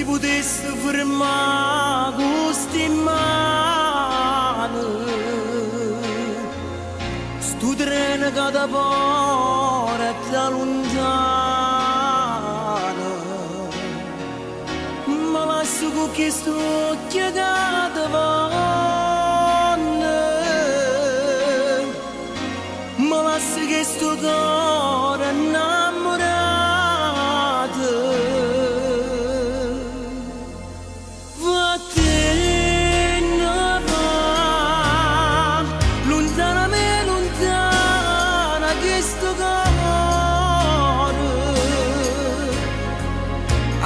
potesse fermare queste mani, sto treno che da porta lontana, ma lascio con questo occhio che da vanno, ma lascio che sto cuore innamorato.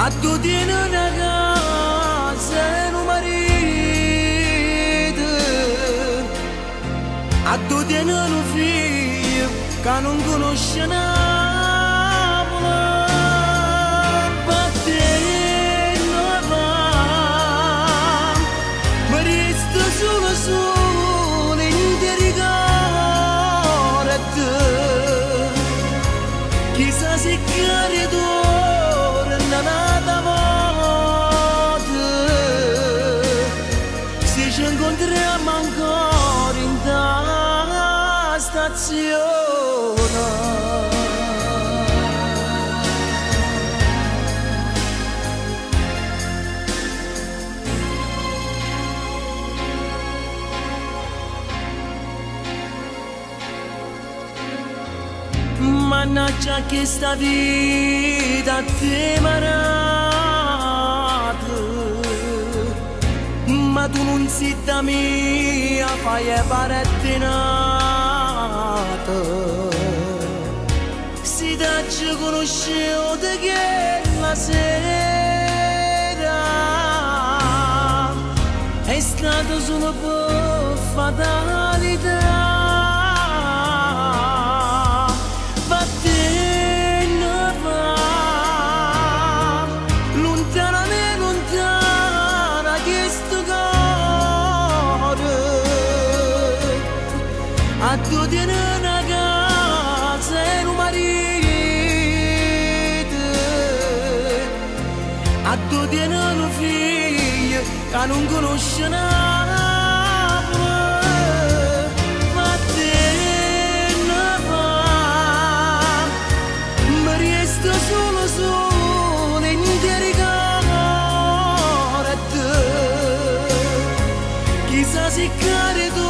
A tu tieni una casa e un marito, a tu tieni un figlio che non conosce Napoli, per te non va, ma resta solo in territorio a te, chissà se cade tu. Ci incontriamo ancora in tale stazione. Mannaggia che sta vita ti ma tu non sei da mia, fai parettinata. Si da ci conosciuto che la sera è stato solo per fatalità. A tu tieni una casa e un marito, a tu tieni un figlio che non conosce Napoli, ma te ne va, mi resta solo in territorio a te, chissà se cade tu.